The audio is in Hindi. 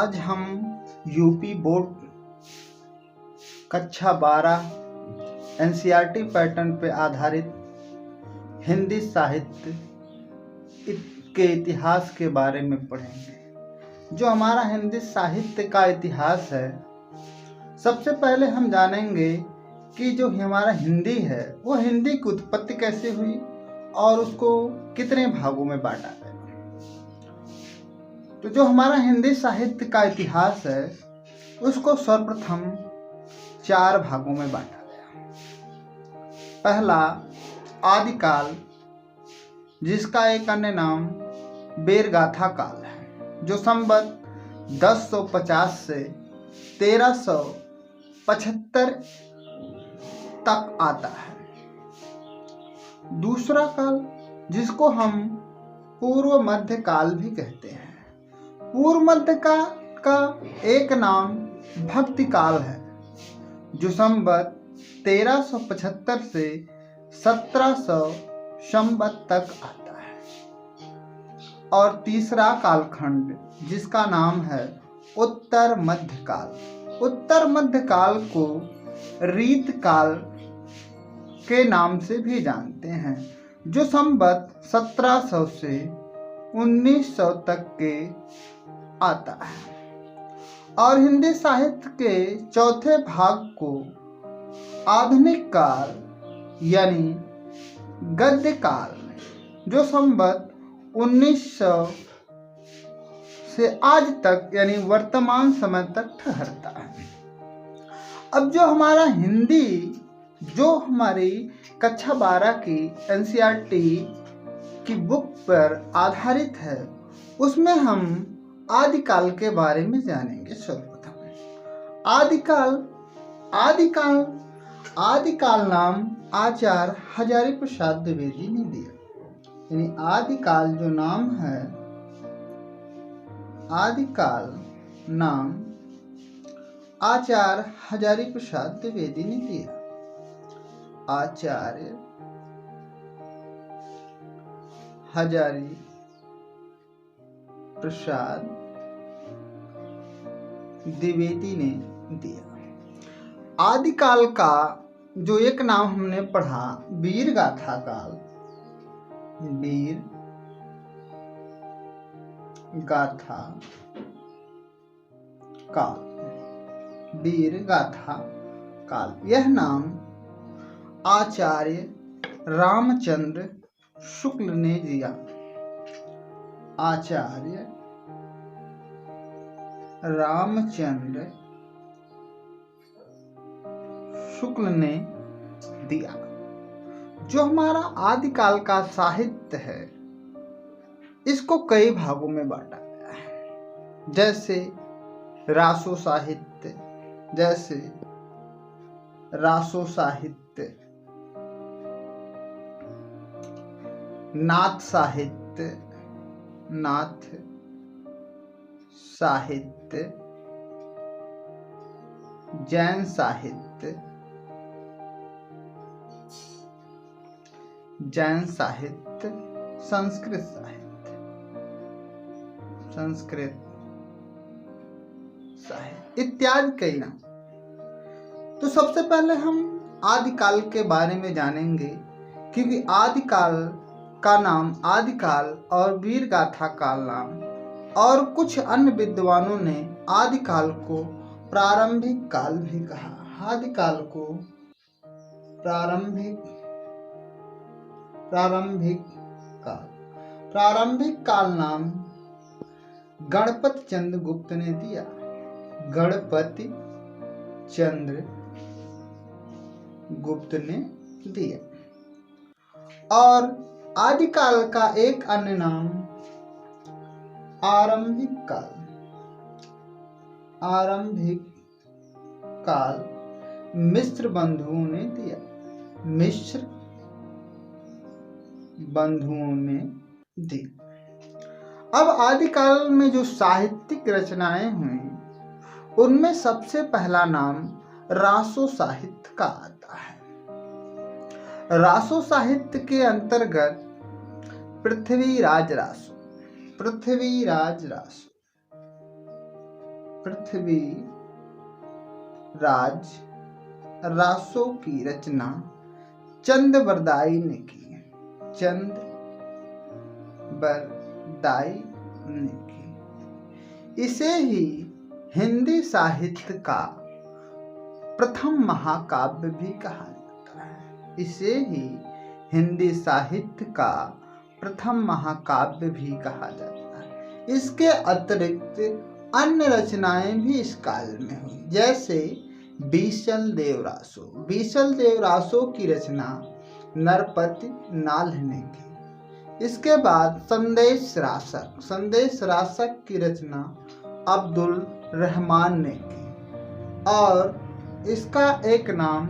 आज हम यूपी बोर्ड कक्षा 12 एनसीईआरटी पैटर्न पर आधारित हिंदी साहित्य के इतिहास के बारे में पढ़ेंगे। जो हमारा हिंदी साहित्य का इतिहास है, सबसे पहले हम जानेंगे कि जो हमारा हिंदी है वो हिंदी की उत्पत्ति कैसे हुई और उसको कितने भागों में बांटा गया। तो जो हमारा हिंदी साहित्य का इतिहास है उसको सर्वप्रथम 4 भागों में बांटा गया। पहला आदिकाल, जिसका एक अन्य नाम बेरगाथा काल है, जो संवत 1050 से 1375 तक आता है। दूसरा काल, जिसको हम पूर्व मध्य काल भी कहते हैं। पूर्व मध्य काल का एक नाम भक्ति काल है, जो संवत 1375 से 1700 संवत तक आता है। और तीसरा कालखंड, जिसका नाम है उत्तर मध्य काल। उत्तर मध्य काल को रीत काल के नाम से भी जानते हैं, जो संवत 1700 से 1900 तक के आता है। और हिंदी साहित्य के चौथे भाग को आधुनिक काल यानी गद्य काल, जो संवत 1900 से आज तक यानी वर्तमान समय तक ठहरता है। अब जो हमारा हिंदी, जो हमारी कक्षा 12 की एनसीईआरटी की बुक पर आधारित है, उसमें हम आदिकाल के बारे में जानेंगे। सर्वप्रथम आदिकाल नाम आचार्य हजारी प्रसाद द्विवेदी ने दिया। यानी आदिकाल जो नाम है, आदिकाल नाम आचार्य हजारी प्रसाद द्विवेदी ने दिया। आचार्य हजारी प्रसाद द्विवेदी ने दिया। आदिकाल का जो एक नाम हमने पढ़ा, वीर गाथा काल, वीर गाथा काल, वीर गाथा काल, यह नाम आचार्य रामचंद्र शुक्ल ने दिया। आचार्य रामचंद्र शुक्ल ने दिया। जो हमारा आदिकाल का साहित्य है, इसको कई भागों में बांटा गया है, जैसे रासो साहित्य, नाथ साहित्य, जैन साहित्य, संस्कृत साहित्य इत्यादि कई नाम। तो सबसे पहले हम आदिकाल के बारे में जानेंगे, क्योंकि आदिकाल का नाम आदिकाल और वीर गाथा काल नाम और कुछ अन्य विद्वानों ने आदिकाल को प्रारंभिक काल भी कहा। आदिकाल को प्रारंभिक काल नाम गणपति चंद्र गुप्त ने दिया। गणपति चंद्र गुप्त ने दिया। और आदिकाल का एक अन्य नाम आरंभिक काल मिश्र बंधुओं ने दिया। अब आदिकाल में जो साहित्यिक रचनाएं हुई, उनमें सबसे पहला नाम रासो साहित्य का आता है। रासो साहित्य के अंतर्गत पृथ्वीराज रासो पृथ्वी राज रासो की रचना चंद-बरदाई ने की। चंद-बरदाई ने की। इसे ही हिंदी साहित्य का प्रथम महाकाव्य भी कहा जाता है। इसे ही हिंदी साहित्य का प्रथम महाकाव्य भी कहा जाता है। इसके अतिरिक्त अन्य रचनाएं भी इस काल में हुई, जैसे बीसल देवरासो की रचना नरपति नाल्ह ने की। इसके बाद संदेश रासक की रचना अब्दुल रहमान ने की और इसका एक नाम